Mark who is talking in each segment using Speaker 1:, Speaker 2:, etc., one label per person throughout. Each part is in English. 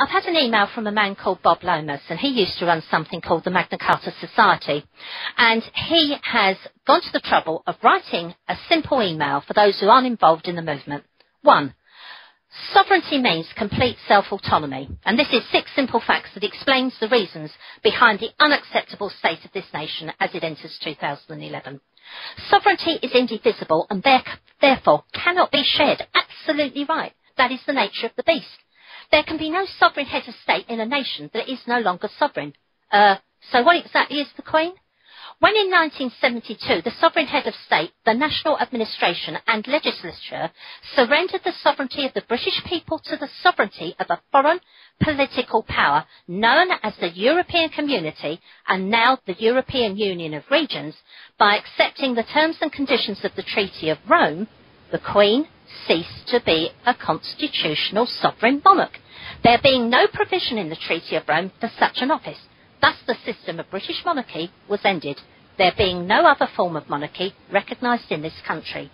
Speaker 1: I've had an email from a man called Bob Lomas, and he used to run something called the Magna Carta Society. And he has gone to the trouble of writing a simple email for those who aren't involved in the movement. 1. Sovereignty means complete self-autonomy, and this is 6 simple facts that explains the reasons behind the unacceptable state of this nation as it enters 2011. Sovereignty is indivisible and therefore cannot be shared. Absolutely right. That is the nature of the beast. There can be no sovereign head of state in a nation that is no longer sovereign. So what exactly is the Queen? When in 1972 the sovereign head of state, the national administration and legislature surrendered the sovereignty of the British people to the sovereignty of a foreign political power known as the European Community and now the European Union of Regions, by accepting the terms and conditions of the Treaty of Rome, the Queen ceased to be a constitutional sovereign monarch, there being no provision in the Treaty of Rome for such an office. Thus the system of British monarchy was ended, there being no other form of monarchy recognised in this country.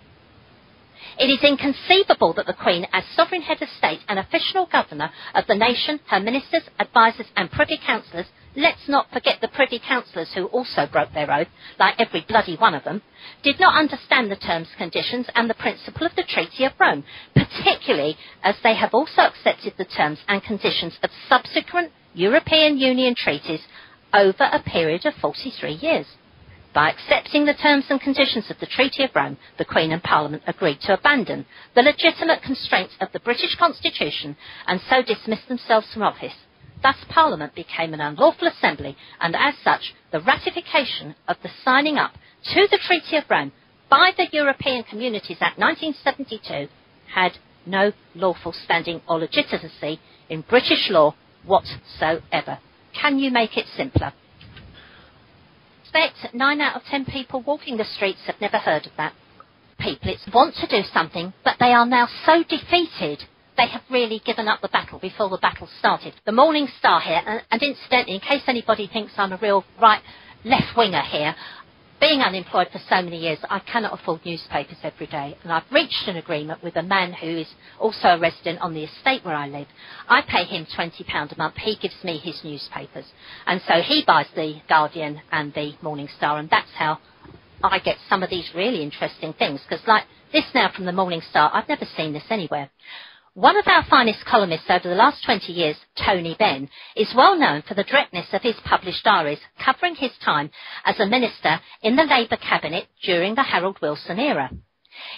Speaker 1: It is inconceivable that the Queen, as sovereign head of state and official governor of the nation, her ministers, advisers and privy councillors, let's not forget the privy councillors who also broke their oath, like every bloody one of them, did not understand the terms, conditions and the principle of the Treaty of Rome, particularly as they have also accepted the terms and conditions of subsequent European Union treaties over a period of 43 years. By accepting the terms and conditions of the Treaty of Rome, the Queen and Parliament agreed to abandon the legitimate constraints of the British Constitution and so dismissed themselves from office. Thus Parliament became an unlawful assembly, and as such, the ratification of the signing up to the Treaty of Rome by the European Communities Act 1972 had no lawful standing or legitimacy in British law whatsoever. Can you make it simpler? 9 out of 10 people walking the streets have never heard of that. People want to do something, but they are now so defeated they have really given up the battle before the battle started. The Morning Star here, and incidentally, in case anybody thinks I'm a real left-winger here, being unemployed for so many years, I cannot afford newspapers every day, and I've reached an agreement with a man who is also a resident on the estate where I live. I pay him £20 a month, he gives me his newspapers, and so he buys the Guardian and the Morning Star, and that's how I get some of these really interesting things, because like this now from the Morning Star, I've never seen this anywhere. One of our finest columnists over the last 20 years, Tony Benn, is well known for the directness of his published diaries, covering his time as a minister in the Labour cabinet during the Harold Wilson era.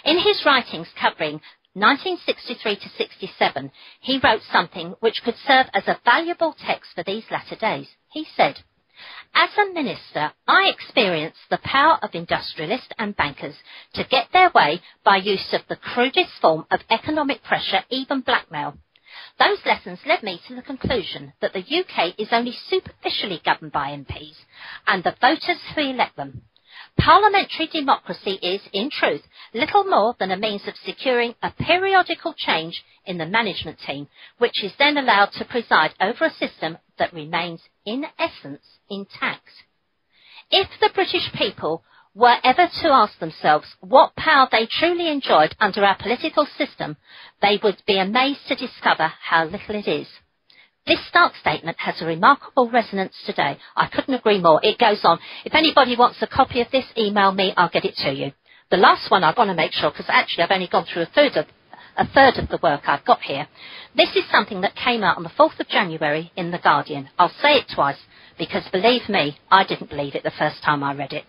Speaker 1: In his writings covering 1963 to 67, he wrote something which could serve as a valuable text for these latter days. He said, "As a minister, I experienced the power of industrialists and bankers to get their way by use of the crudest form of economic pressure, even blackmail. Those lessons led me to the conclusion that the UK is only superficially governed by MPs and the voters who elect them. Parliamentary democracy is, in truth, little more than a means of securing a periodical change in the management team, which is then allowed to preside over a system that remains, in essence, intact. If the British people were ever to ask themselves what power they truly enjoyed under our political system, they would be amazed to discover how little it is." This stark statement has a remarkable resonance today. I couldn't agree more. It goes on. If anybody wants a copy of this, email me, I'll get it to you. The last one I want to make sure, because actually I've only gone through a third of the work I've got here. This is something that came out on the 4th of January in The Guardian. I'll say it twice, because believe me, I didn't believe it the first time I read it.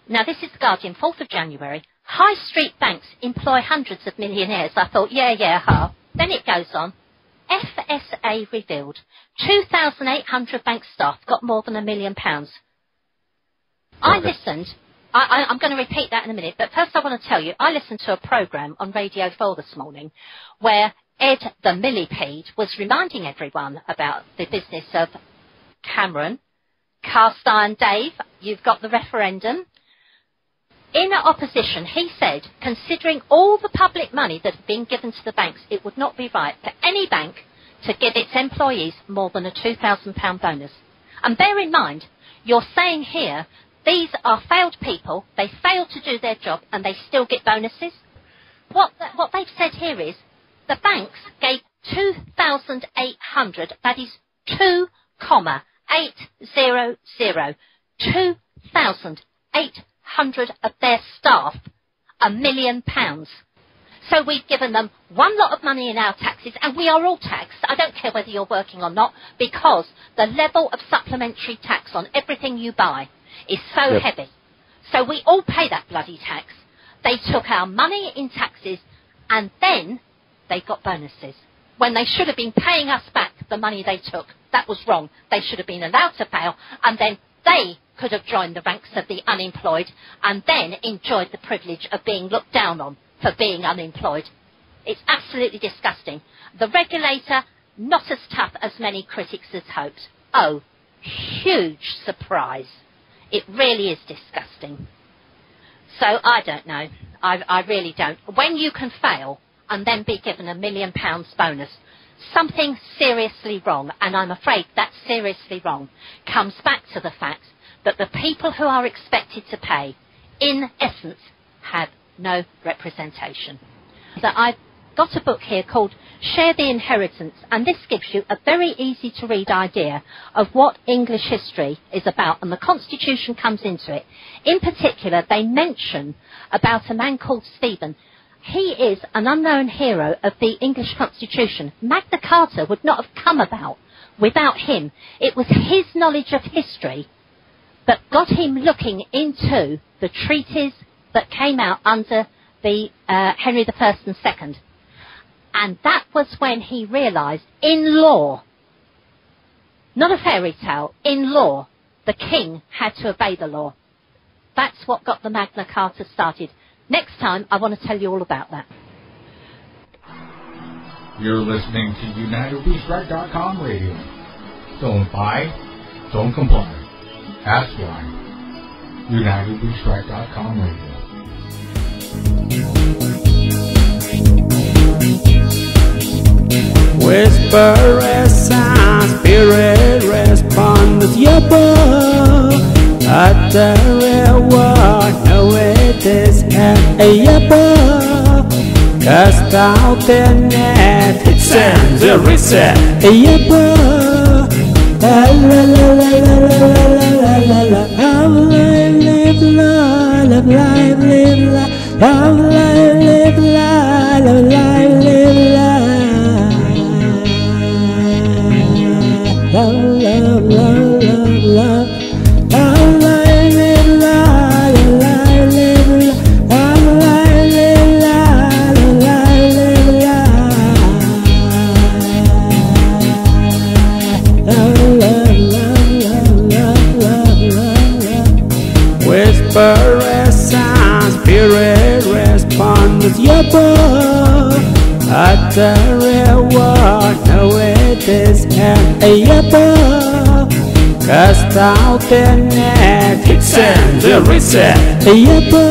Speaker 1: Now this is The Guardian, 4th of January. High street banks employ hundreds of millionaires. I thought, yeah. Then it goes on. FSA revealed 2,800 bank staff got more than £1 million. I listened. I'm going to repeat that in a minute, but first I want to tell you, I listened to a programme on Radio 4 this morning where Ed the millipede was reminding everyone about the business of Cameron, Cast Iron Dave, you've got the referendum. In opposition, he said, considering all the public money that had been given to the banks, it would not be right for any bank to give its employees more than a £2,000 bonus. And bear in mind, you're saying here, these are failed people, they failed to do their job, and they still get bonuses. What they've said here is, the banks gave 2,800, that is 2,800, 2,800 of their staff £1 million. So we've given them one lot of money in our taxes, and we are all taxed. I don't care whether you're working or not, because the level of supplementary tax on everything you buy is so heavy. So we all pay that bloody tax. They took our money in taxes, and then they got bonuses, when they should have been paying us back the money they took. That was wrong. They should have been allowed to fail, and then they could have joined the ranks of the unemployed, and then enjoyed the privilege of being looked down on for being unemployed. It's absolutely disgusting. The regulator, not as tough as many critics had hoped. Oh, huge surprise. It really is disgusting. So I don't know. I really don't. When you can fail and then be given £1 million bonus, something seriously wrong, and I'm afraid that seriously wrong comes back to the fact that the people who are expected to pay, in essence, have no representation. That I've got a book here called Share the Inheritance, and this gives you a very easy to read idea of what English history is about, and the Constitution comes into it. In particular, they mention about a man called Stephen. He is an unknown hero of the English Constitution. Magna Carta would not have come about without him. It was his knowledge of history that got him looking into the treaties that came out under the Henry I and II. And that was when he realised, in law, not a fairy tale, in law, the king had to obey the law. That's what got the Magna Carta started. Next time, I want to tell you all about that.
Speaker 2: You're listening to UnitedWeStrike.com radio. Don't buy, don't comply. Ask why. UnitedWeStrike.com radio.
Speaker 3: Whisper sound, spirit respond with your bow. At the real world, no it is at a yabba. Cast out the net, it sends a reset. A yabba. La la la la la la la la la. How live la, live live live la. How live la, live live live la. Love, love, love, love, love. Love, live, live, love, live, live, love, live, live, love, live, live, love, love, love, love, love, love. Whisper sound, spirit respond with your bow. At the real world, no it is at a yabba. Cast out the net, it sends a reset. A yabba.